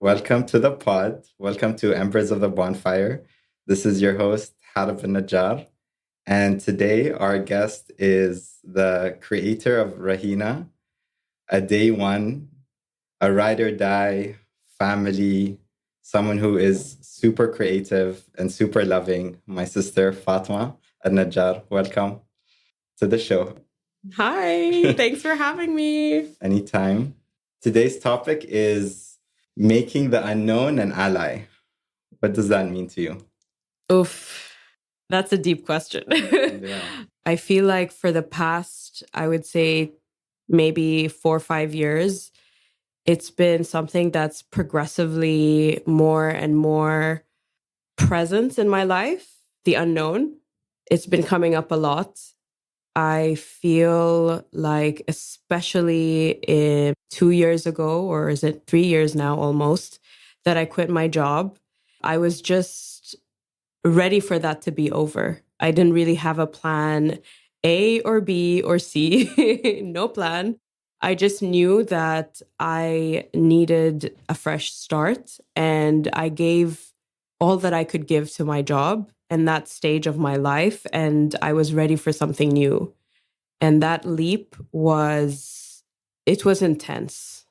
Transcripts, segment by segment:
Welcome to the pod. Welcome to Embers of the Bonfire. This is your host, Fatma Al Najjar. And today our guest is the creator of Rahina, a day one, a ride or die family, someone who is super creative and super loving. My sister, Fatma Al Najjar. Welcome to the show. Hi, thanks for having me. Anytime. Today's topic is making the unknown an ally. What does that mean to you? Oof, that's a deep question. Yeah. I feel like for the past, I would say maybe 4 or 5 years, it's been something that's progressively more and more present in my life. The unknown, it's been coming up a lot. I feel like, especially in 2 years ago, or is it 3 years now almost, that I quit my job. I was just ready for that to be over. I didn't really have a plan A or B or C, no plan. I just knew that I needed a fresh start, and I gave all that I could give to my job and that stage of my life, and I was ready for something new. And that leap it was intense.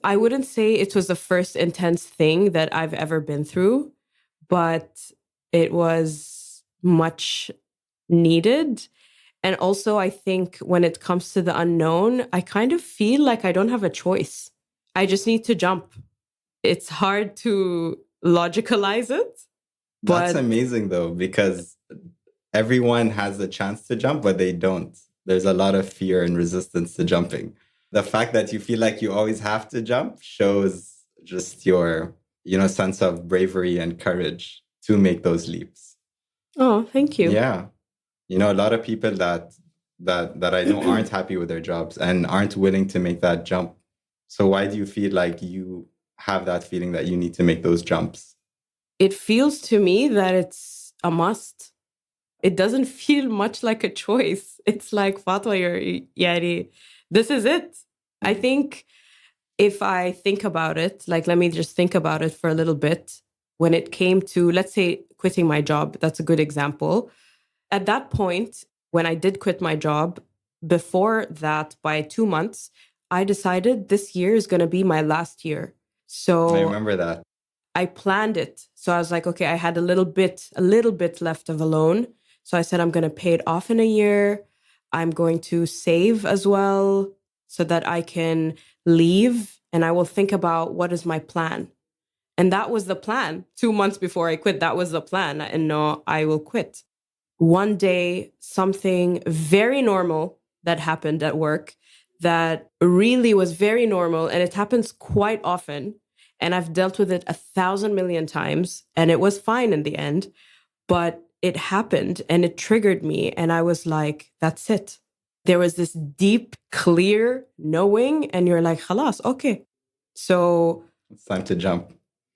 I wouldn't say it was the first intense thing that I've ever been through, but it was much needed. And also, I think when it comes to the unknown, I kind of feel like I don't have a choice. I just need to jump. It's hard to logicalize it, That's but amazing though, because everyone has the chance to jump, but they don't. There's a lot of fear and resistance to jumping. The fact that you feel like you always have to jump shows just your, sense of bravery and courage to make those leaps. oh, thank you. Yeah. A lot of people that I know aren't happy with their jobs and aren't willing to make that jump. So why do you feel like you have that feeling that you need to make those jumps? It feels to me that it's a must. It doesn't feel much like a choice. It's like, Fatwa, yani, this is it. I think if I think about it, like, let me just think about it for a little bit. When it came to, let's say, quitting my job, that's a good example. At that point, when I did quit my job, before that, by 2 months, I decided this year is going to be my last year. I So remember that. I planned it. So I was like, okay, I had a little bit left of a loan. So I said, I'm going to pay it off in a year. I'm going to save as well so that I can leave, and I will think about what is my plan. And that was the plan. 2 months before I quit, that was the plan. And no, I will quit. One day, something very normal that happened at work that really was very normal, and it happens quite often. And I've dealt with it 1,000 million times, and it was fine in the end. But it happened and it triggered me. And I was like, that's it. There was this deep, clear knowing, and you're like, halas, okay. So It's time to jump.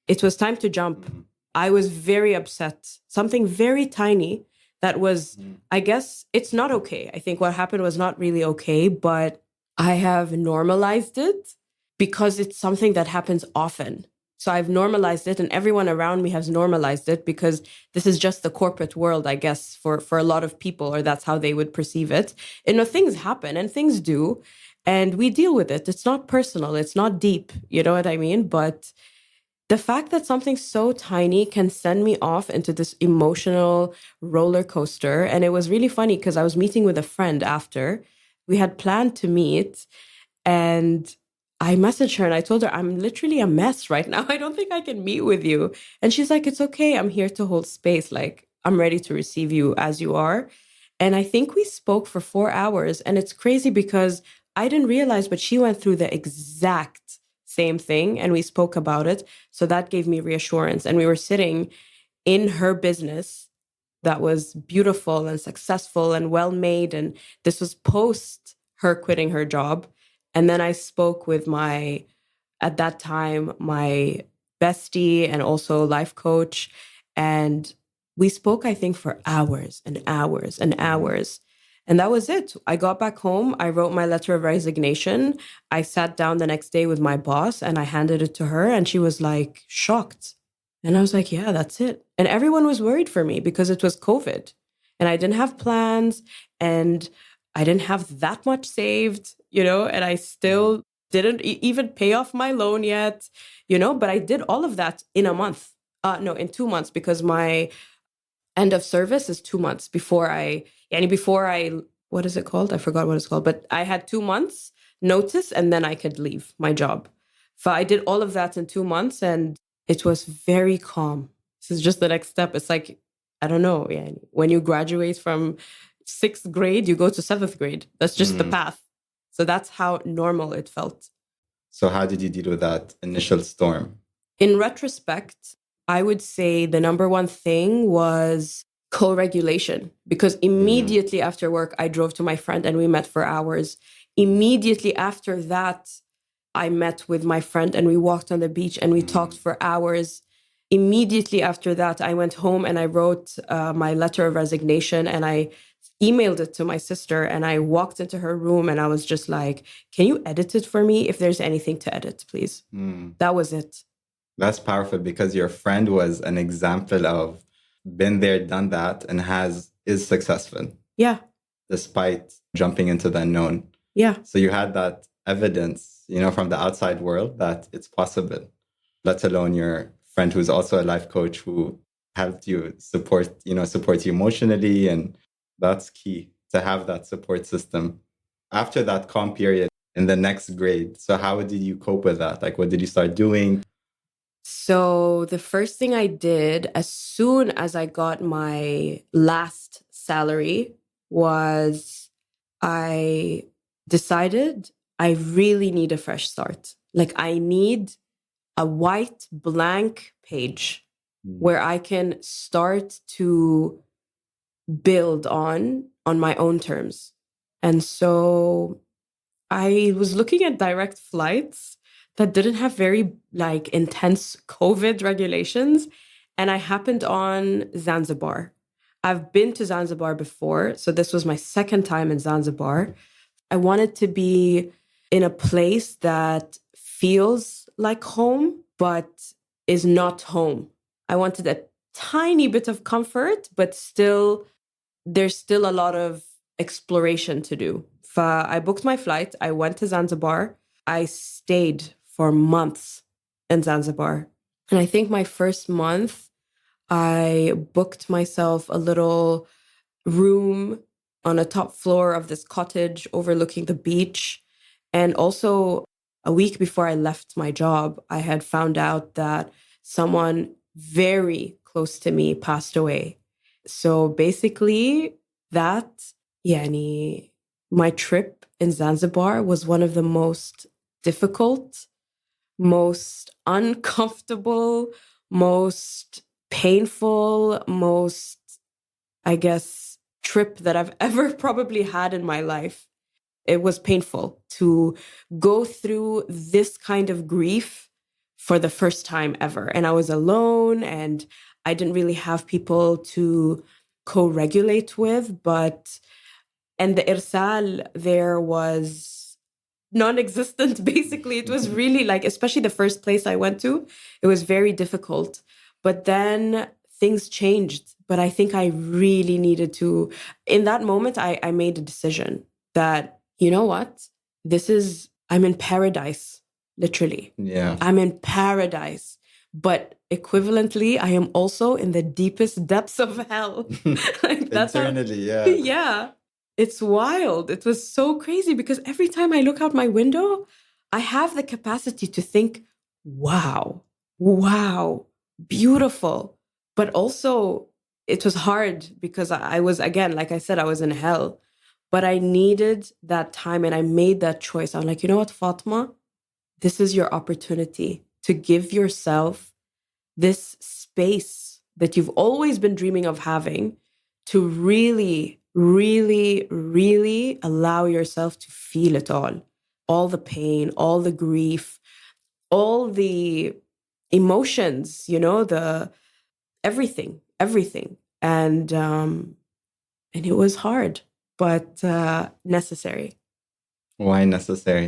it was time to jump. Mhm. I was very upset. Something very tiny that was, Mhm. I guess, it's not okay. I think what happened was not really okay, but I have normalized it because it's something that happens often. So I've normalized it, and everyone around me has normalized it because this is just the corporate world, I guess, for a lot of people, or that's how they would perceive it. And things happen and things do, and we deal with it. It's not personal, it's not deep. You know what I mean? But the fact that something so tiny can send me off into this emotional roller coaster. And it was really funny because I was meeting with a friend after. We had planned to meet, and I messaged her and I told her, I'm literally a mess right now. I don't think I can meet with you. And she's like, it's okay. I'm here to hold space. Like, I'm ready to receive you as you are. And I think we spoke for 4 hours. And it's crazy because I didn't realize, but she went through the exact same thing and we spoke about it. So that gave me reassurance. And we were sitting in her business that was beautiful and successful and well made. And this was post her quitting her job. And then I spoke with at that time, my bestie and also life coach. And we spoke, I think, for hours and hours and Mhm. hours. And that was it. I got back home. I wrote my letter of resignation. I sat down the next day with my boss and I handed it to her. And she was like shocked. And I was like, yeah, that's it. And everyone was worried for me because it was COVID and I didn't have plans and I didn't have that much saved, and I still didn't even pay off my loan yet, but I did all of that in a month. No, in 2 months, because my end of service is 2 months before I, what is it called? I forgot what it's called, but I had 2 months notice and then I could leave my job. So I did all of that in 2 months and it was very calm. This is just the next step. It's like, I don't know. Yeah, when you graduate from sixth grade, you go to seventh grade. That's just the path. So that's how normal it felt. So how did you deal with that initial storm? In retrospect, I would say the number one thing was co-regulation, because immediately after work, I drove to my friend and we met for hours. Immediately after that, I met with my friend and we walked on the beach and we talked for hours. Immediately after that, I went home and I wrote my letter of resignation and I emailed it to my sister and I walked into her room and I was just like, can you edit it for me? If there's anything to edit, please. That was it. That's powerful because your friend was an example of been there, done that, and is successful. Yeah. Despite jumping into the unknown. Yeah. So you had that evidence, from the outside world that it's possible, let alone your friend who's also a life coach who helped you support you emotionally. And that's key to have that support system. After that calm period in the next grade, so how did you cope with that? Like, what did you start doing? So the first thing I did as soon as I got my last salary was I decided I really need a fresh start. Like I need a white blank page where I can start to build on my own terms. And so I was looking at direct flights that didn't have very intense COVID regulations. And I happened on Zanzibar. I've been to Zanzibar before. So this was my second time in Zanzibar. I wanted to be in a place that feels like home, but is not home. I wanted a tiny bit of comfort, but there's still a lot of exploration to do. I booked my flight. I went to Zanzibar. I stayed for months in Zanzibar. And I think my first month, I booked myself a little room on a top floor of this cottage overlooking the beach. And also a week before I left my job, I had found out that someone very close to me passed away. So basically my trip in Zanzibar was one of the most difficult, most uncomfortable, most painful, most, I guess, trip that I've ever probably had in my life. It was painful to go through this kind of grief for the first time ever. And I was alone and I didn't really have people to co-regulate with, and the irsal there was non-existent. Basically, it was really especially the first place I went to, it was very difficult. But then things changed. But I think I really needed to, in that moment, I made a decision that, you know what, I'm in paradise, literally. Yeah. I'm in paradise. But equivalently, I am also in the deepest depths of hell. That's internally, yeah. Yeah. It's wild. It was so crazy because every time I look out my window, I have the capacity to think, wow, beautiful. But also, it was hard because I was, again, like I said, I was in hell. But I needed that time and I made that choice. I'm like, you know what, Fatma? This is your opportunity to give yourself this space that you've always been dreaming of having, to really, really, really allow yourself to feel it all the pain, all the grief, all the emotions, the everything. And it was hard, but necessary. Why necessary?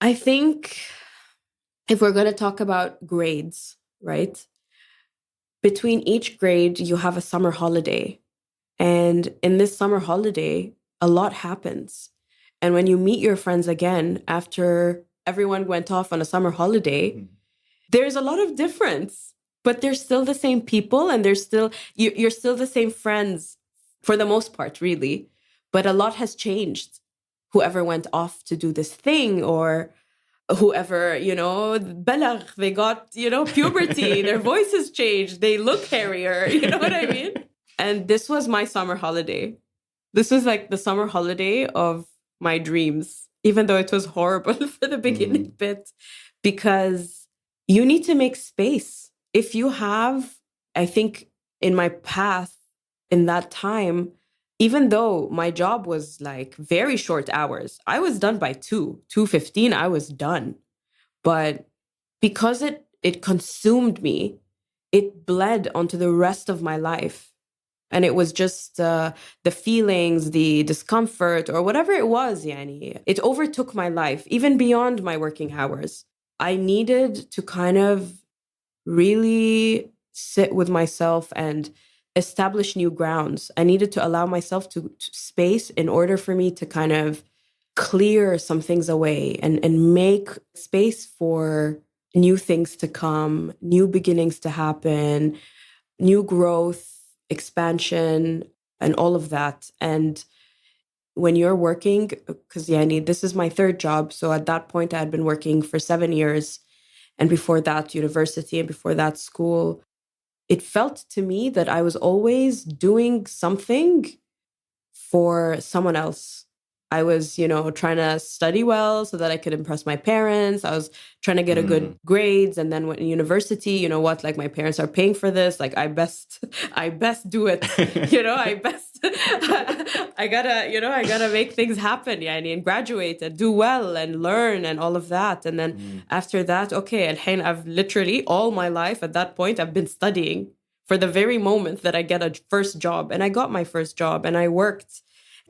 I think if we're going to talk about grades, right? Between each grade, you have a summer holiday. And in this summer holiday, a lot happens. And when you meet your friends again after everyone went off on a summer holiday, there's a lot of difference, but they're still the same people and you're still the same friends for the most part, really. But a lot has changed. Whoever went off to do this thing or whoever, balag, they got, puberty, their voices changed, they look hairier, you know what I mean? And this was my summer holiday. This was like the summer holiday of my dreams, even though it was horrible for the beginning bit, because you need to make space. If you have, I think in my path in that time, even though my job was like very short hours, I was done by 2:15, I was done. But because it consumed me, it bled onto the rest of my life. And it was just the feelings, the discomfort, or whatever it was, yani. It overtook my life, even beyond my working hours. I needed to kind of really sit with myself and establish new grounds. I needed to allow myself to space in order for me to kind of clear some things away and make space for new things to come, new beginnings to happen, new growth, expansion, and all of that. And when you're working, because Yani, this is my third job. So at that point, I had been working for 7 years. And before that, university, and before that, school. It felt to me that I was always doing something for someone else. I was, trying to study well so that I could impress my parents. I was trying to get a good grades. And then when in university, you know what, like my parents are paying for this. Like I best do it. I gotta make things happen. Yeah. And graduate and do well and learn and all of that. And then after that, okay. And I've literally all my life at that point, I've been studying for the very moment that I get a first job. And I got my first job and I worked.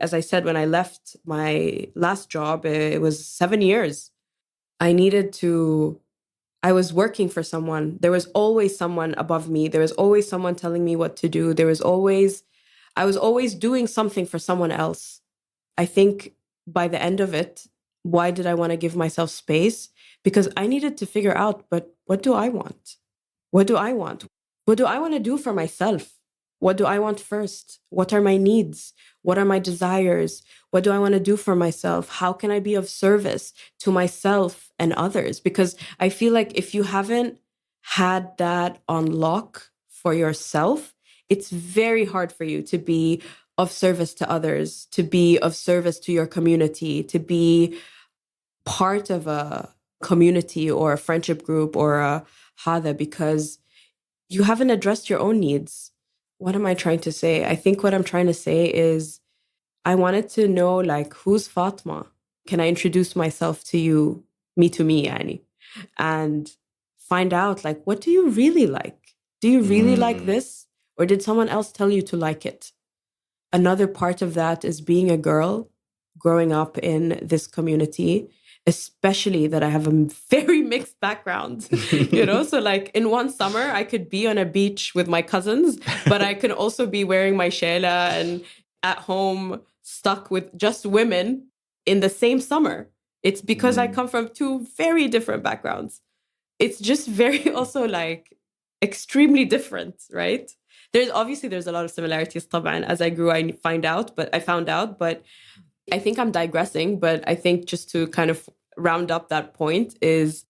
As I said, when I left my last job, it was 7 years. I was working for someone. There was always someone above me. There was always someone telling me what to do. I was always doing something for someone else. I think by the end of it, why did I want to give myself space? Because I needed to figure out, but what do I want? What do I want? What do I want to do for myself? What do I want first? What are my needs? What are my desires? What do I want to do for myself? How can I be of service to myself and others? Because I feel like if you haven't had that on lock for yourself, it's very hard for you to be of service to others, to be of service to your community, to be part of a community or a friendship group or a hada, because you haven't addressed your own needs. What am I trying to say? I think what I'm trying to say is I wanted to know, like, who's Fatma? Can I introduce myself to you, me to me, Yani? And find out, like, what do you really like? Do you really like this? Or did someone else tell you to like it? Another part of that is being a girl, growing up in this community, especially that I have a very mixed background, So like in one summer, I could be on a beach with my cousins, but I could also be wearing my shela and at home stuck with just women in the same summer. It's because I come from two very different backgrounds. It's just very also like extremely different, right? There's a lot of similarities, طبعاً. As I grew, I found out, but I think I'm digressing. But I think just to kind of round up that point is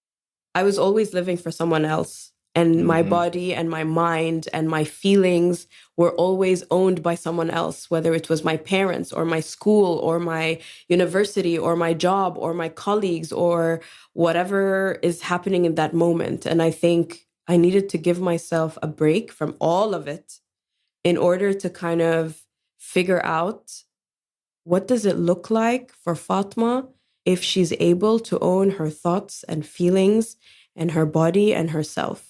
I was always living for someone else. And my body and my mind and my feelings were always owned by someone else, whether it was my parents or my school or my university or my job or my colleagues or whatever is happening in that moment. And I think I needed to give myself a break from all of it in order to kind of figure out what does it look like for Fatma if she's able to own her thoughts and feelings and her body and herself.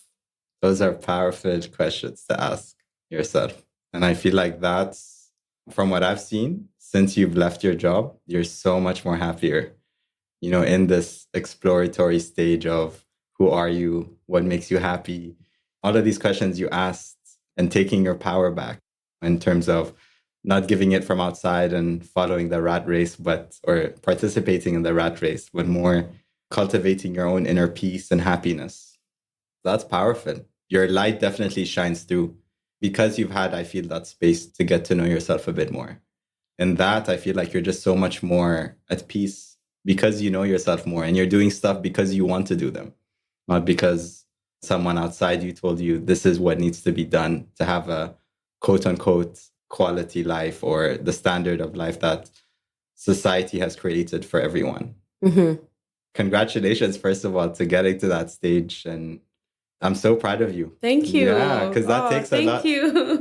Those are powerful questions to ask yourself. And I feel like that's, from what I've seen, since you've left your job, you're so much more happier, in this exploratory stage of who are you, what makes you happy, all of these questions you asked, and taking your power back in terms of not giving it from outside and following the rat race, or participating in the rat race, but more cultivating your own inner peace and happiness. That's powerful. Your light definitely shines through because you've had, I feel, that space to get to know yourself a bit more. And that, I feel like you're just so much more at peace because you know yourself more and you're doing stuff because you want to do them, not because someone outside you told you this is what needs to be done to have a quote unquote quality life or the standard of life that society has created for everyone. Mm-hmm. Congratulations, first of all, to getting to that stage. And I'm so proud of you. Thank you. Yeah, because that takes a lot.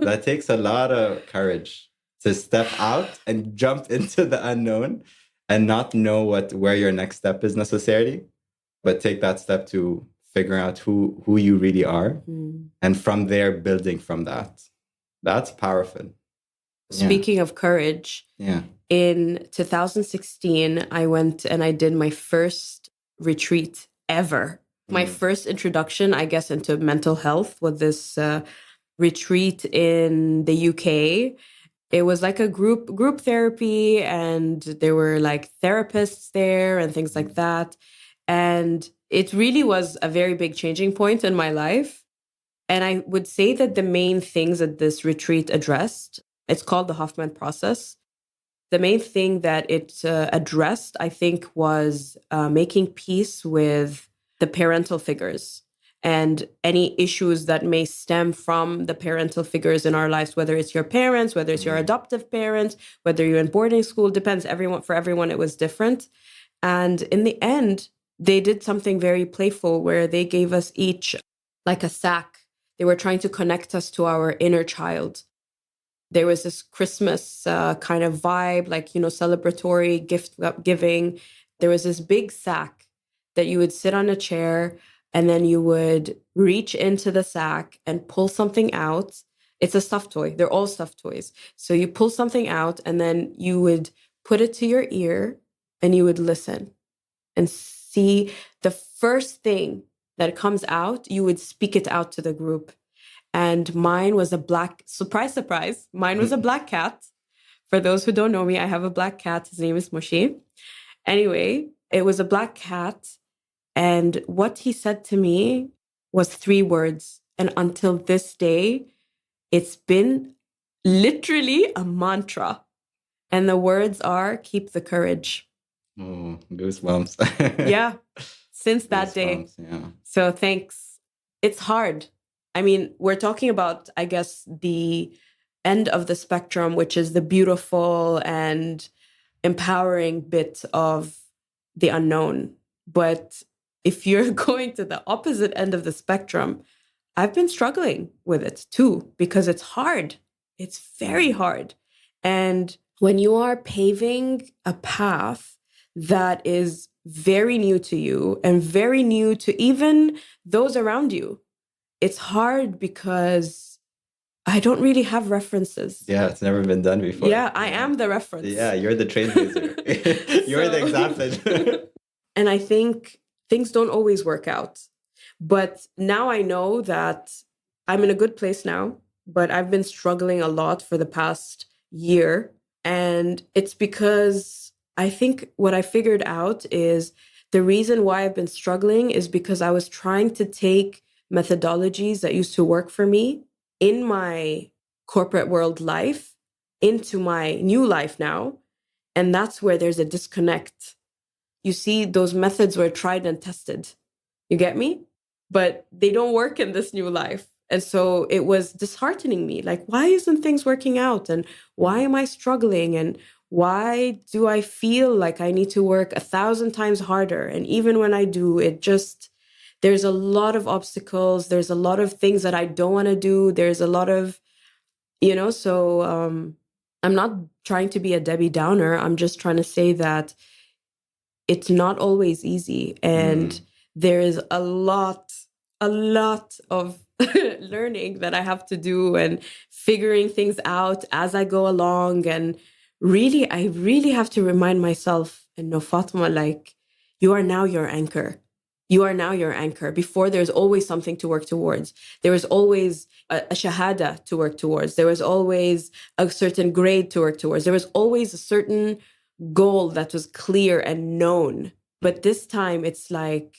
That takes a lot of courage to step out and jump into the unknown and not know where your next step is necessarily, but take that step to figure out who you really are. And from there, building from that. That's powerful. Speaking of courage, in 2016, I went and I did my first retreat ever. My first introduction, I guess, into mental health was this retreat in the UK. It was like a group therapy, and there were like therapists there and things like that. And it really was a very big changing point in my life. And I would say that the main things that this retreat addressed, it's called the Hoffman process. The main thing that it addressed, I think, was making peace with the parental figures and any issues that may stem from the parental figures in our lives, whether it's your parents, whether it's your adoptive parents, whether you're in boarding school, depends. For everyone, it was different. And in the end, they did something very playful where they gave us each like a sack. They were trying to connect us to our inner child. There was this Christmas kind of vibe, like, celebratory gift giving. There was this big sack that you would sit on a chair and then you would reach into the sack and pull something out. It's a stuffed toy. They're all stuffed toys. So you pull something out and then you would put it to your ear and you would listen and see the first thing that comes out, you would speak it out to the group. And mine was a black, surprise, mine was a black cat. For those who don't know me, I have a black cat. His name is Moshi. Anyway, it was a black cat. And what he said to me was 3 words. And until this day, it's been literally a mantra. And the words are, keep the courage. Oh, goosebumps. Yeah, since that day. Yeah. So thanks. It's hard. I mean, we're talking about, I guess, the end of the spectrum, which is the beautiful and empowering bit of the unknown. But if you're going to the opposite end of the spectrum, I've been struggling with it too, because it's hard. It's very hard. And when you are paving a path that is very new to you and very new to even those around you, it's hard because I don't really have references. Yeah, it's never been done before. Yeah, I am the reference. Yeah, you're the trailblazer. You're the example. And I think things don't always work out. But now I know that I'm in a good place now, but I've been struggling a lot for the past year. And it's because I think what I figured out is the reason why I've been struggling is because I was trying to take methodologies that used to work for me in my corporate world life into my new life now. And that's where there's a disconnect. You see, those methods were tried and tested. You get me? But they don't work in this new life. And so it was disheartening me. Like, why isn't things working out? And why am I struggling? And why do I feel like I need to work 1,000 times harder? And even when I do, there's a lot of obstacles. There's a lot of things that I don't want to do. There's a lot of, so I'm not trying to be a Debbie Downer. I'm just trying to say that it's not always easy. And there is a lot of learning that I have to do and figuring things out as I go along and really, I really have to remind myself, and no, Fatma, like, you are now your anchor. You are now your anchor. Before, there's always something to work towards. There was always a shahada to work towards. There was always a certain grade to work towards. There was always a certain goal that was clear and known. But this time, it's like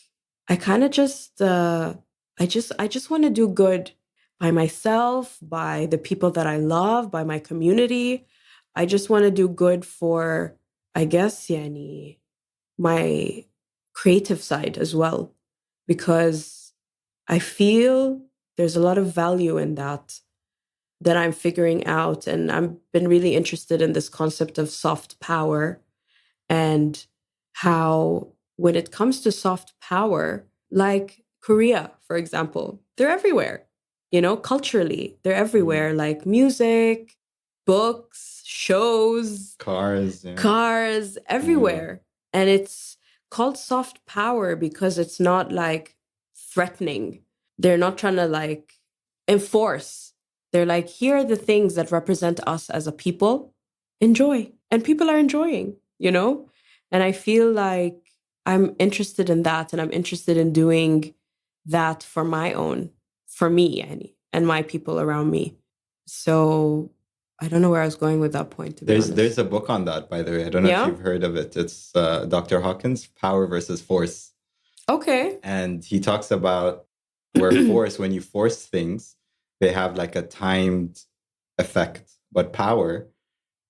I kind of just want to do good by myself, by the people that I love, by my community. I just want to do good for, I guess, yani, my creative side as well, because I feel there's a lot of value in that I'm figuring out. And I've been really interested in this concept of soft power and how, when it comes to soft power, like Korea, for example, they're everywhere, culturally, they're everywhere, like music, books, shows, Cars, yeah. cars, Yeah. everywhere. And it's called soft power because it's not like threatening. They're not trying to like enforce. They're like, here are the things that represent us as a people. Enjoy. And people are enjoying. And I feel like I'm interested in that, and I'm interested in doing that for me, and my people around me. So I don't know where I was going with that point, to be honest. There's a book on that, by the way. I don't know if you've heard of it. It's Dr. Hawkins, Power versus Force. Okay. And he talks about where force, when you force things, they have like a timed effect. But power,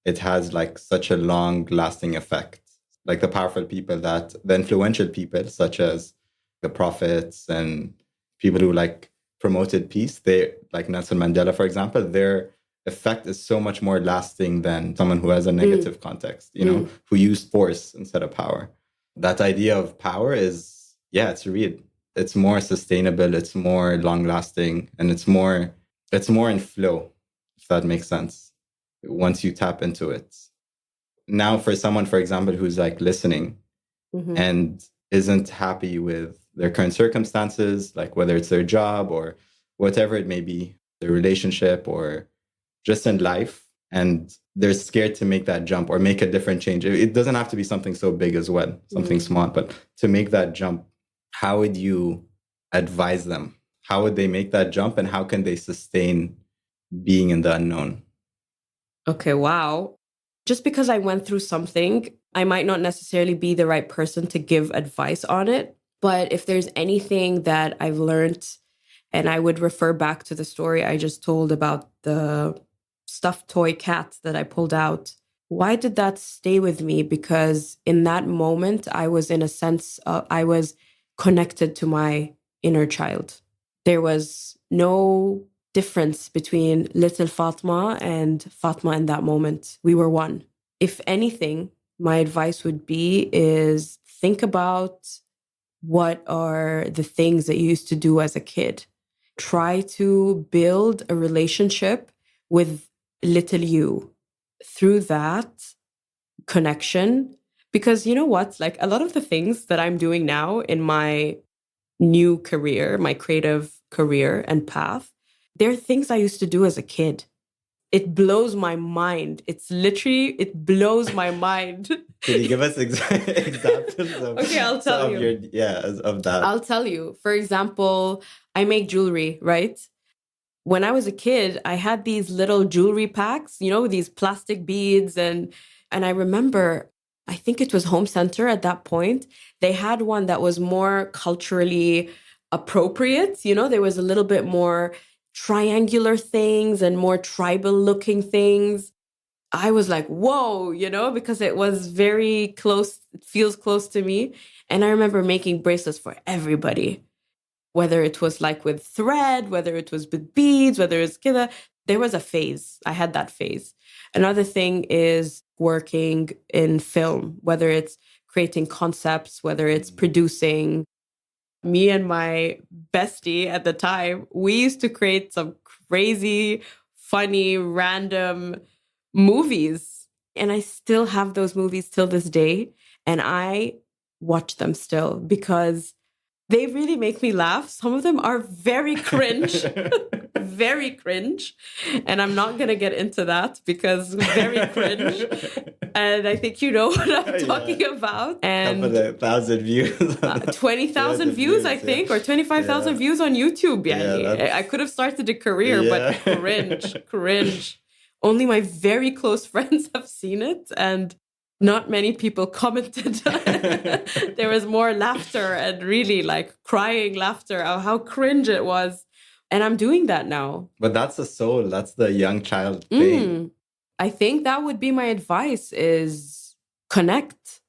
it has like such a long lasting effect. Like the powerful people, the influential people, such as the prophets and people who like promoted peace, they, like Nelson Mandela, for example, their effect is so much more lasting than someone who has a negative context, who used force instead of power. That idea of power is, yeah, it's real. It's more sustainable, it's more long lasting, and it's more in flow, if that makes sense, once you tap into it. Now, for someone, for example, who's like listening and isn't happy with their current circumstances, like whether it's their job or whatever it may be, their relationship or just in life, and they're scared to make that jump or make a different change. It doesn't have to be something so big as well, something small, but to make that jump, how would you advise them? How would they make that jump, and how can they sustain being in the unknown? Okay, wow. Just because I went through something, I might not necessarily be the right person to give advice on it. But if there's anything that I've learned, and I would refer back to the story I just told about the stuffed toy cat that I pulled out. Why did that stay with me? Because in that moment, I was in a sense, I was connected to my inner child. There was no difference between little Fatma and Fatma in that moment. We were one. If anything, my advice would be is think about what are the things that you used to do as a kid. Try to build a relationship with little you through that connection. Because you know what? Like a lot of the things that I'm doing now in my new career, my creative career and path, they're things I used to do as a kid. It blows my mind. It blows my mind. Can you give us examples of, okay, I'll tell you. Of that? I'll tell you. For example, I make jewelry, right? When I was a kid, I had these little jewelry packs, these plastic beads. And I remember, I think it was Home Center at that point. They had one that was more culturally appropriate. There was a little bit more triangular things and more tribal looking things. I was like, whoa, because it was very close. It feels close to me. And I remember making bracelets for everybody, whether it was like with thread, whether it was with beads, whether it's kida. There was a phase. I had that phase. Another thing is working in film, whether it's creating concepts, whether it's producing. Me and my bestie at the time, we used to create some crazy, funny, random movies. And I still have those movies till this day. And I watch them still because they really make me laugh. Some of them are very cringe. very cringe. And I'm not going to get into that because very cringe. And I think you know what I'm talking about. And couple of thousand views. 20,000 views, I think, or 25,000 views on YouTube. I could have started a career, but cringe. Only my very close friends have seen it, and not many people commented. There was more laughter and really like crying laughter of how cringe it was. And I'm doing that now. But that's the soul. That's the young child thing. I think that would be my advice is connect,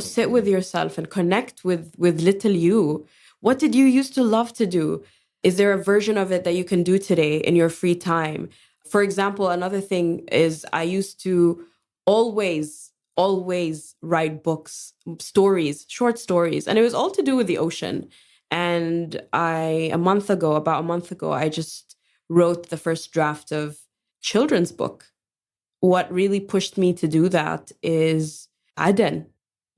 sit with yourself and connect with little you. What did you used to love to do? Is there a version of it that you can do today in your free time? For example, another thing is I used to always write books, stories, short stories. And it was all to do with the ocean. And about a month ago, I just wrote the first draft of children's book. What really pushed me to do that is Aden,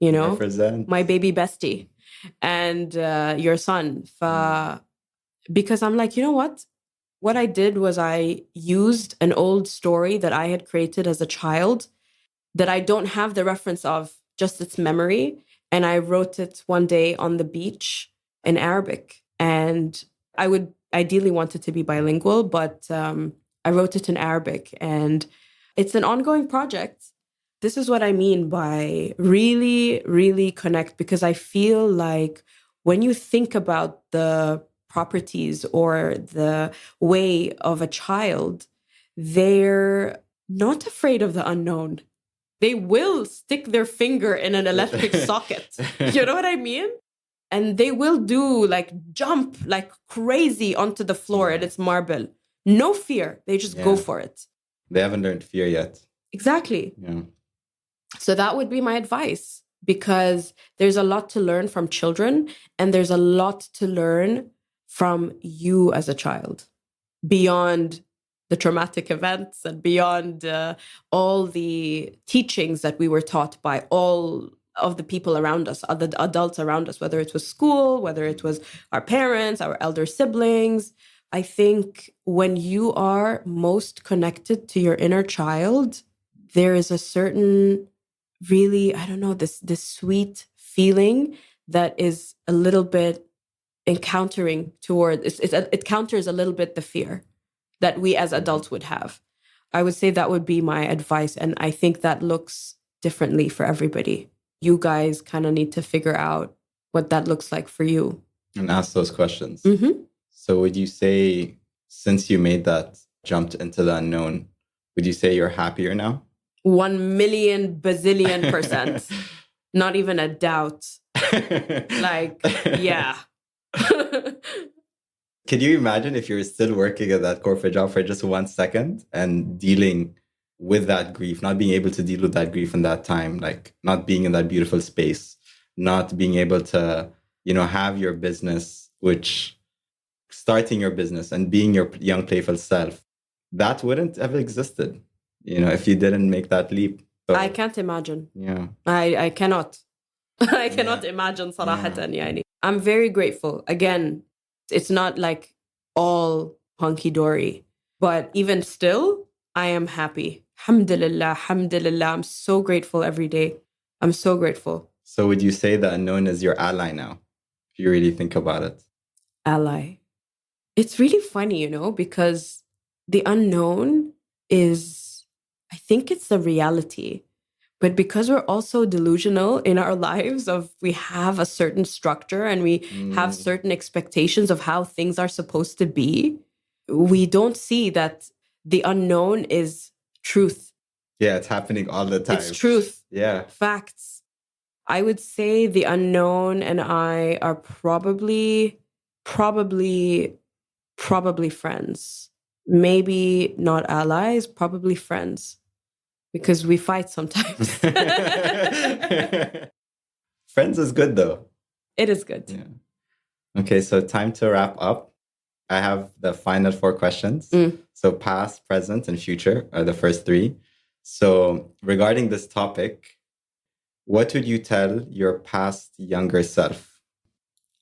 Represent. my baby bestie and your son. Because I'm like, you know what? What I did was I used an old story that I had created as a child that I don't have the reference of, just its memory. And I wrote it one day on the beach in Arabic. And I would ideally want it to be bilingual, but I wrote it in Arabic. And it's an ongoing project. This is what I mean by really, really connect, because I feel like when you think about the properties or the way of a child, they're not afraid of the unknown. They will stick their finger in an electric socket. You know what I mean? And they will jump like crazy onto the floor and it's marble. No fear. They just go for it. They haven't learned fear yet. Exactly. Yeah. So that would be my advice, because there's a lot to learn from children and there's a lot to learn from you as a child, beyond the traumatic events and beyond all the teachings that we were taught by all of the people around us, other adults around us, whether it was school, whether it was our parents, our elder siblings. I think when you are most connected to your inner child, there is a certain really, I don't know, this sweet feeling that is a little bit encountering toward, it counters a little bit the fear that we as adults would have. I would say that would be my advice. And I think that looks differently for everybody. You guys kind of need to figure out what that looks like for you. And ask those questions. Mm-hmm. So would you say, since you made that jump into the unknown, would you say you're happier now? 1 million bazillion %. Not even a doubt. Yeah. Can you imagine if you're still working at that corporate job for just 1 second and dealing with that grief, not being able to deal with that grief in that time, like not being in that beautiful space, not being able to, have your business, which starting your business and being your young, playful self, that wouldn't have existed, if you didn't make that leap. So, I can't imagine. Yeah. I cannot. I cannot imagine صراحة يعني. I'm very grateful. Again, it's not like all hunky-dory, but even still, I am happy. Alhamdulillah, alhamdulillah. I'm so grateful every day. I'm so grateful. So would you say the unknown is your ally now, if you really think about it? Ally. It's really funny, because the unknown is, I think it's the reality. But because we're also delusional in our lives of we have a certain structure and we have certain expectations of how things are supposed to be, we don't see that the unknown is truth. Yeah, it's happening all the time. It's truth. Yeah. Facts. I would say the unknown and I are probably friends. Maybe not allies, probably friends. Because we fight sometimes. Friends is good, though. It is good. Yeah. Okay, so time to wrap up. I have the final 4 questions. So past, present, and future are the first 3. So regarding this topic, what would you tell your past younger self?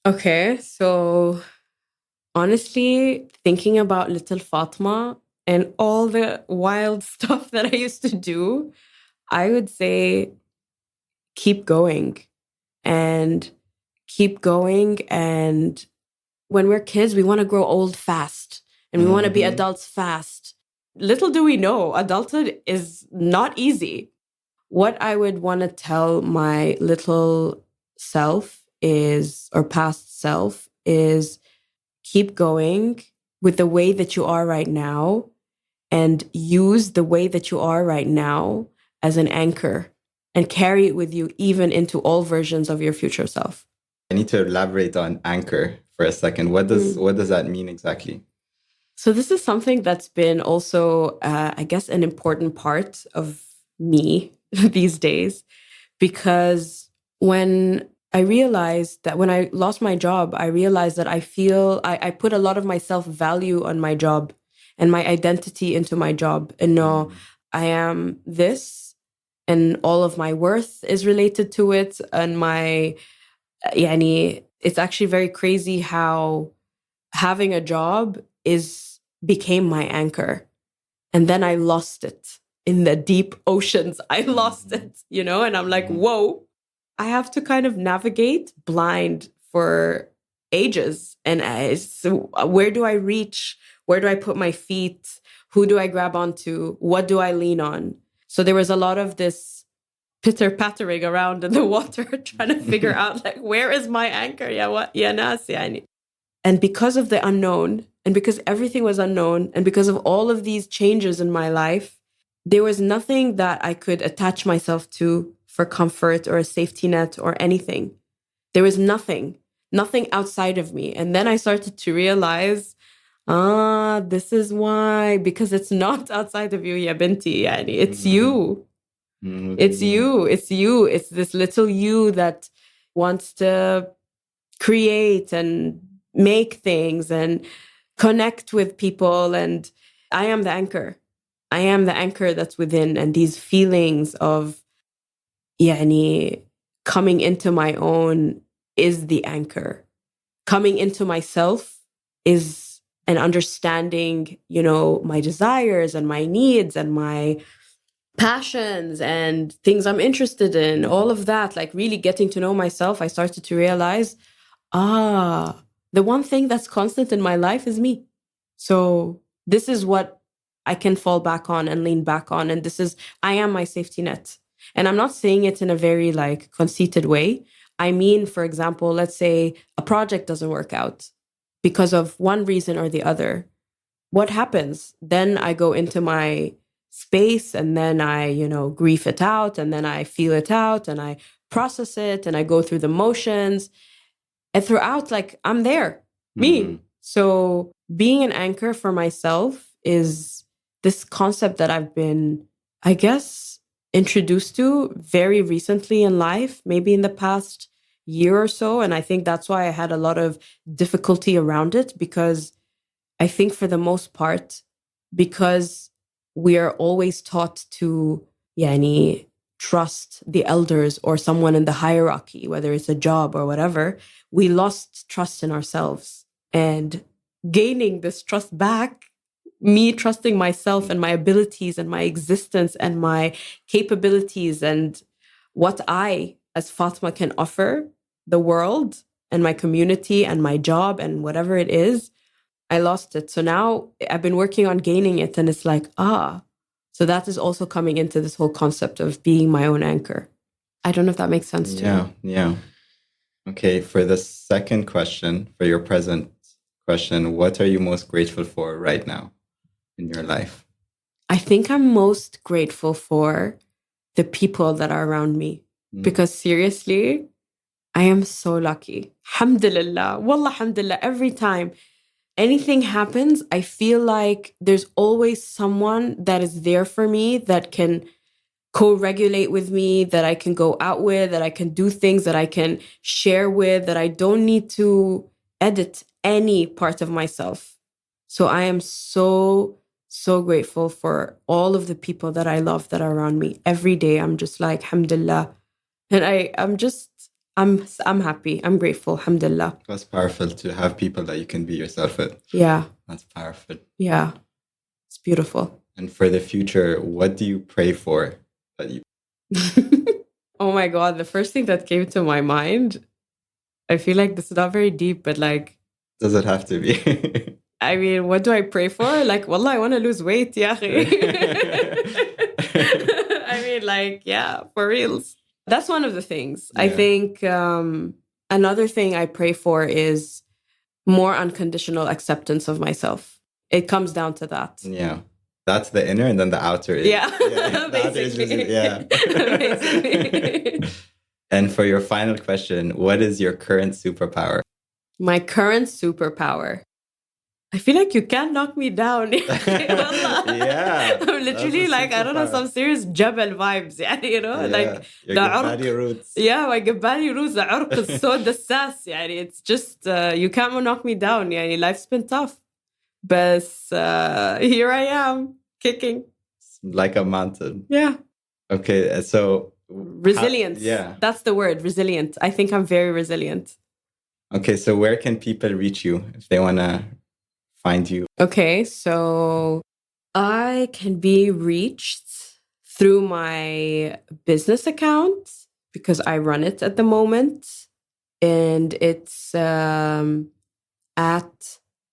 Okay, so Honestly, thinking about little Fatma and all the wild stuff that I used to do, I would say keep going and keep going. And when we're kids, we want to grow old fast and we want to be Mm-hmm. adults fast. Little do we know, adulthood is not easy. What I would want to tell my little self is, or past self, is keep going with the way that you are right now and use the way that you are right now as an anchor and carry it with you even into all versions of your future self. I need to elaborate on anchor for a second. Mm. What does that mean exactly? So this is something that's been also, I guess, an important part of me these days, because when I realized that when I lost my job, I realized that I put a lot of my self value on my job and my identity into my job. And no, Mm. I am this, and all of my worth is related to it. And yani, it's actually very crazy how having a job became my anchor. And then I lost it in the deep oceans. I lost Mm-hmm. it, and I'm like, Mm-hmm. whoa, I have to kind of navigate blind for ages. And so where do I reach? Where do I put my feet? Who do I grab onto? What do I lean on? So there was a lot of this pitter pattering around in the water, trying to figure out like, where is my anchor? Yeah, what? Yeah, nas, yani. And because of the unknown, and because everything was unknown, and because of all of these changes in my life, there was nothing that I could attach myself to for comfort or a safety net or anything. There was nothing outside of me. And then I started to realize, this is why, because it's not outside of you, ya binti, yani. It's Mm-hmm. you. It's Mm-hmm. you. It's you. It's this little you that wants to create and make things and connect with people. And I am the anchor. I am the anchor that's within. And these feelings of yani, coming into my own is the anchor. Coming into myself is an understanding, my desires and my needs and my passions and things I'm interested in, all of that, like really getting to know myself. I started to realize, the one thing that's constant in my life is me. So this is what I can fall back on and lean back on. And I am my safety net. And I'm not saying it in a very like conceited way. I mean, for example, let's say a project doesn't work out because of one reason or the other. What happens? Then I go into my space and then I, grief it out and then I feel it out and I process it and I go through the motions. And throughout, like, I'm there, Mm-hmm. me. So being an anchor for myself is this concept that I've been, I guess, introduced to very recently in life, maybe in the past year or so. And I think that's why I had a lot of difficulty around it, because I think for the most part, because we are always taught to, yani, trust the elders or someone in the hierarchy, whether it's a job or whatever, we lost trust in ourselves. And gaining this trust back, me trusting myself and my abilities and my existence and my capabilities and what I, as Fatma, can offer the world and my community and my job and whatever it is, I lost it. So now I've been working on gaining it. And it's like, so that is also coming into this whole concept of being my own anchor. I don't know if that makes sense to Yeah, you. yeah. Okay, for the second question, for your present question, what are you most grateful for right now in your life? I think I'm most grateful for the people that are around me, Mm. because seriously, I am so lucky. Alhamdulillah. Wallah, alhamdulillah. Every time anything happens, I feel like there's always someone that is there for me, that can co-regulate with me, that I can go out with, that I can do things that I can share with, that I don't need to edit any part of myself. So I am so, so grateful for all of the people that I love that are around me. Every day I'm just like, alhamdulillah. And I'm just I'm happy. I'm grateful. Alhamdulillah. That's powerful to have people that you can be yourself with. Yeah. That's powerful. Yeah. It's beautiful. And for the future, what do you pray for? That you Oh my God. The first thing that came to my mind, I feel like this is not very deep, but like, does it have to be? I mean, what do I pray for? Like, wallah, I want to lose weight, yeah. I mean, like, yeah, for reals. That's one of the things. Yeah. I think another thing I pray for is more unconditional acceptance of myself. It comes down to that. Yeah. That's the inner, and then the outer is. Yeah. The outer is just, yeah. Basically. And for your final question, what is your current superpower? My current superpower. I feel like you can't knock me down. Yeah. I'm literally like, I don't know, some serious Jabal vibes. You know, Yeah. like your the Gabbani roots. Yeah, my Gabbani roots, the عرق السود الساس. It's just, you can't knock me down. Life's been tough. But here I am, kicking. Like a mountain. Yeah. Okay, so... Resilience. Yeah. That's the word, resilient. I think I'm very resilient. Okay, so where can people reach you if they want to find you? Okay, so I can be reached through my business account because I run it at the moment. And it's at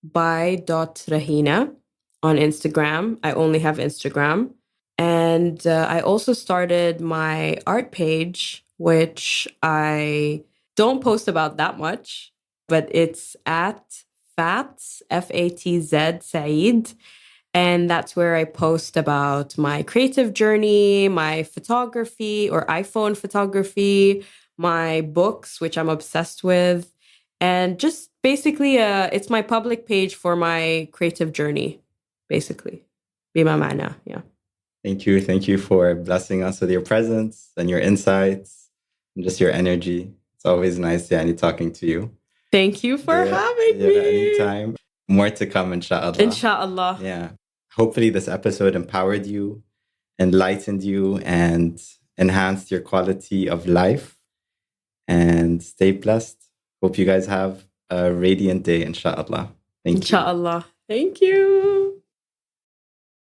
by.rahina on Instagram. I only have Instagram. And I also started my art page, which I don't post about that much, but it's at Fats, Fatz Saeed. And that's where I post about my creative journey, my photography or iPhone photography, my books, which I'm obsessed with. And just basically, it's my public page for my creative journey, basically. Bima ma'na, yeah. Thank you. Thank you for blessing us with your presence and your insights and just your energy. It's always nice, Yani, talking to you. Thank you for having me. Anytime. More to come, inshallah. Inshallah. Yeah. Hopefully this episode empowered you, enlightened you, and enhanced your quality of life. And stay blessed. Hope you guys have a radiant day, inshallah. Thank you. Inshallah. Thank you.